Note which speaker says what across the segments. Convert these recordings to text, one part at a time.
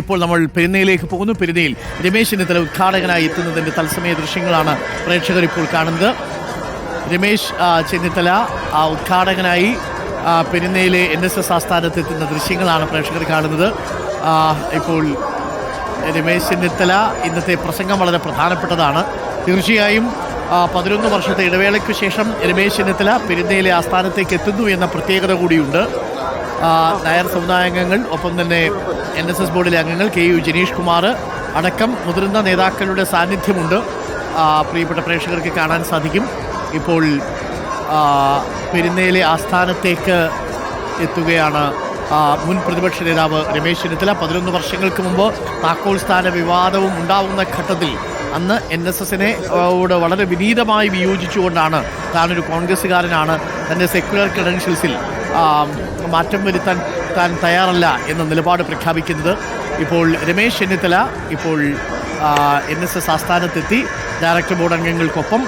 Speaker 1: ഇപ്പോൾ നമ്മൾ പെരുന്നയിലേക്ക് പോകുന്നു. പെരുന്നയിൽ രമേശ് ചെന്നിത്തല ഉദ്ഘാടകനായി എത്തുന്നതിൻ്റെ തത്സമയ ദൃശ്യങ്ങളാണ് പ്രേക്ഷകർ ഇപ്പോൾ കാണുന്നത്. രമേശ് ചെന്നിത്തല ഉദ്ഘാടകനായി പെരുന്നയിലെ NSS ആസ്ഥാനത്ത് എത്തുന്ന ദൃശ്യങ്ങളാണ് പ്രേക്ഷകർ കാണുന്നത്. ഇപ്പോൾ രമേശ് ചെന്നിത്തല ഇന്നത്തെ പ്രസംഗം വളരെ പ്രധാനപ്പെട്ടതാണ്. തീർച്ചയായും 11 വർഷത്തെ ഇടവേളയ്ക്ക് ശേഷം രമേശ് ചെന്നിത്തല പെരുന്നയിലെ ആസ്ഥാനത്തേക്ക് എത്തുന്നു എന്ന പ്രത്യേകത കൂടിയുണ്ട്. നായർ സമുദായാംഗങ്ങൾ, ഒപ്പം തന്നെ NSS ബോർഡിലെ അംഗങ്ങൾ KU ജനീഷ് കുമാർ അടക്കം മുതിർന്ന നേതാക്കളുടെ സാന്നിധ്യമുണ്ട്. പ്രിയപ്പെട്ട പ്രേക്ഷകർക്ക് കാണാൻ സാധിക്കും. ഇപ്പോൾ പെരുന്നയിലെ ആസ്ഥാനത്തേക്ക് എത്തുകയാണ് മുൻ പ്രതിപക്ഷ നേതാവ് രമേശ് ചെന്നിത്തല. 11 വർഷങ്ങൾക്ക് മുമ്പ് താക്കോൽ സ്ഥാന വിവാദവും ഉണ്ടാവുന്ന ഘട്ടത്തിൽ അന്ന് NSSനെ വളരെ വിനീതമായി വിയോജിച്ചുകൊണ്ടാണ് താനൊരു കോൺഗ്രസ്സുകാരനാണ്, തൻ്റെ സെക്യുലർ ക്രെഡൻഷ്യൽസിൽ മാറ്റം വരുത്താൻ താൻ തയ്യാറല്ല എന്ന നിലപാട് പ്രഖ്യാപിക്കുന്നത്. ഇപ്പോൾ രമേശ് ചെന്നിത്തല ഇപ്പോൾ NSS ആസ്ഥാനത്തെത്തി ഡയറക്ടർ ബോർഡ് അംഗങ്ങൾക്കൊപ്പം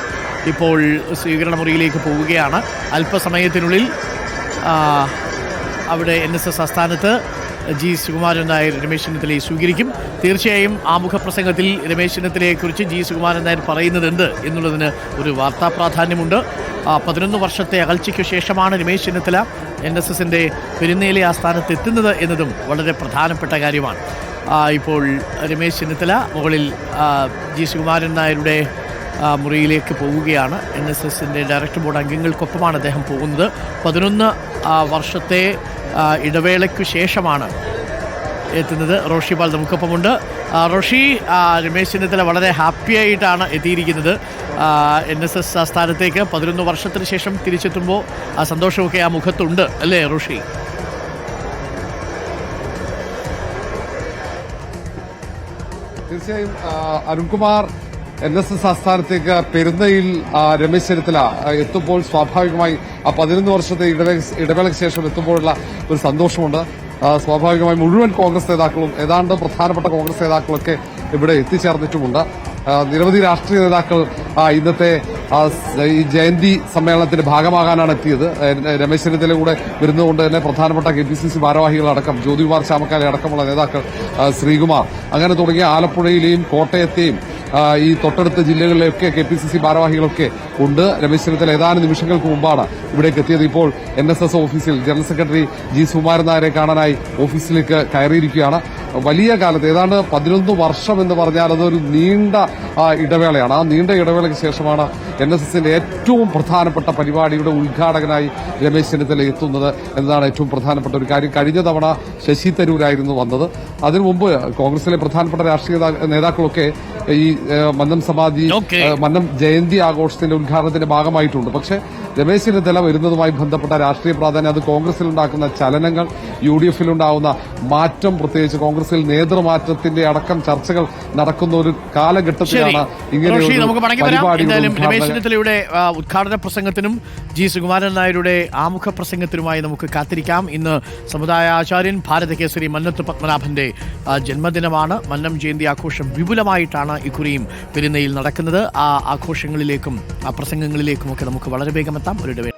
Speaker 1: ഇപ്പോൾ സ്വീകരണ മുറിയിലേക്ക് പോവുകയാണ്. അല്പസമയത്തിനുള്ളിൽ അവിടെ NSS ആസ്ഥാനത്ത് G. സുകുമാരൻ നായർ രമേശ് ചെന്നിത്തലയെ സ്വീകരിക്കും. തീർച്ചയായും ആമുഖ പ്രസംഗത്തിൽ രമേശ് ചെന്നിത്തലയെക്കുറിച്ച് G. സുകുമാരൻ നായർ പറയുന്നതുണ്ട് എന്നുള്ളതിന് ഒരു വാർത്താ പ്രാധാന്യമുണ്ട്. 11 വർഷത്തെ അകൽച്ചയ്ക്ക് ശേഷമാണ് രമേശ് ചെന്നിത്തല NSSൻ്റെ പെരുന്നയിലെ ആസ്ഥാനത്ത് എത്തുന്നത് എന്നതും വളരെ പ്രധാനപ്പെട്ട കാര്യമാണ്. ഇപ്പോൾ രമേശ് ചെന്നിത്തല മുകളിൽ G. സുകുമാരൻ നായരുടെ മുറിയിലേക്ക് പോവുകയാണ്. NSSൻ്റെ ഡയറക്ടർ ബോർഡ് അംഗങ്ങൾക്കൊപ്പമാണ് അദ്ദേഹം പോകുന്നത്. 11 വർഷത്തെ ഇടവേളയ്ക്കു ശേഷമാണ് എത്തുന്നത്. റോഷി പാൽ നമുക്കൊപ്പമുണ്ട്. റോഷി, രമേശ് ചെന്നിത്തല വളരെ ഹാപ്പിയായിട്ടാണ് എത്തിയിരിക്കുന്നത് NSS ആസ്ഥാനത്തേക്ക്. 11 വർഷത്തിന് ശേഷം തിരിച്ചെത്തുമ്പോൾ ആ സന്തോഷമൊക്കെ ആ മുഖത്തുണ്ട്, അല്ലേ റോഷി?
Speaker 2: തീർച്ചയായും അരുൺകുമാർ, NSS ആസ്ഥാനത്തേക്ക് പെരുന്നയിൽ രമേശ് ചെന്നിത്തല എത്തുമ്പോൾ സ്വാഭാവികമായി 11 വർഷത്തെ ഇടവേളയ്ക്ക് ശേഷം എത്തുമ്പോഴുള്ള ഒരു സന്തോഷമുണ്ട്. സ്വാഭാവികമായി മുഴുവൻ കോൺഗ്രസ് നേതാക്കളും, ഏതാണ്ട് പ്രധാനപ്പെട്ട കോൺഗ്രസ് നേതാക്കളൊക്കെ ഇവിടെ എത്തിച്ചേർന്നിട്ടുമുണ്ട്. നിരവധി രാഷ്ട്രീയ നേതാക്കൾ ഇന്നത്തെ ഈ ജയന്തി സമ്മേളനത്തിന്റെ ഭാഗമാകാനാണ് എത്തിയത്. രമേശ് ചെന്നിത്തല കൂടെ വരുന്നതുകൊണ്ട് തന്നെ പ്രധാനപ്പെട്ട KPCC ഭാരവാഹികളടക്കം ജ്യോതികുമാർ ചാമക്കാലെ അടക്കമുള്ള നേതാക്കൾ, ശ്രീകുമാർ, അങ്ങനെ തുടങ്ങിയ ആലപ്പുഴയിലെയും കോട്ടയത്തെയും ഈ തൊട്ടടുത്ത ജില്ലകളിലെയൊക്കെ KPCC ഭാരവാഹികളൊക്കെ ഉണ്ട്. രമേശ് ചെന്നിത്തല ഏതാനും നിമിഷങ്ങൾക്ക് മുമ്പാണ് ഇവിടേക്ക് എത്തിയത്. ഇപ്പോൾ NSS ഓഫീസിൽ ജനറൽ സെക്രട്ടറി G. സുകുമാരൻ നായരെ കാണാനായി ഓഫീസിലേക്ക് കയറിയിരിക്കുകയാണ്. വലിയ കാലത്ത്, ഏതാണ്ട് 11 വർഷം എന്ന് പറഞ്ഞാൽ അതൊരു നീണ്ട ഇടവേളയാണ്. ആ നീണ്ട ഇടവേളയ്ക്ക് ശേഷമാണ് NSSന്റെ ഏറ്റവും പ്രധാനപ്പെട്ട പരിപാടിയുടെ ഉദ്ഘാടകനായി രമേശ് ചെന്നിത്തല എത്തുന്നത് എന്നതാണ് ഏറ്റവും പ്രധാനപ്പെട്ട ഒരു കാര്യം. കഴിഞ്ഞ തവണ ശശി തരൂരായിരുന്നു വന്നത്. അതിനു മുമ്പ് കോൺഗ്രസിലെ പ്രധാനപ്പെട്ട രാഷ്ട്രീയ നേതാക്കളൊക്കെ ഈ മന്നം സമാധി, മന്നം ജയന്തി ആഘോഷത്തിന്റെ ഉദ്ഘാടനത്തിന്റെ ഭാഗമായിട്ടുണ്ട്. പക്ഷേ രമേശ് ചെന്നിത്തല വരുന്നതുമായി ബന്ധപ്പെട്ട രാഷ്ട്രീയ പ്രാധാന്യം, അത് കോൺഗ്രസിലുണ്ടാക്കുന്ന ചലനങ്ങൾ, UDFിലുണ്ടാവുന്ന മാറ്റം, പ്രത്യേകിച്ച് കോൺഗ്രസിൽ നേതൃമാറ്റത്തിന്റെ അടക്കം ചർച്ചകൾ നടക്കുന്ന ഒരു കാലഘട്ടത്തിലാണ് ഇങ്ങനെ
Speaker 1: രമേശ് ചെന്നിത്തലയുടെ ഉദ്ഘാടന പ്രസംഗത്തിനും G. സുകുമാരൻ നായരുടെ ആമുഖ പ്രസംഗത്തിനുമായി നമുക്ക് കാത്തിരിക്കാം. ഇന്ന് സമുദായ ആചാര്യൻ ഭാരതകേസരി മന്നത്ത് പത്മനാഭന്റെ ജന്മദിനമാണ്. മന്നം ജയന്തി ആഘോഷം വിപുലമായിട്ടാണ് ഇക്കുറിയും പെരുന്നയിൽ നടക്കുന്നത്. ആ ആഘോഷങ്ങളിലേക്കും ആ പ്രസംഗങ്ങളിലേക്കുമൊക്കെ നമുക്ക് വളരെ വേഗം എത്താം. ഒരു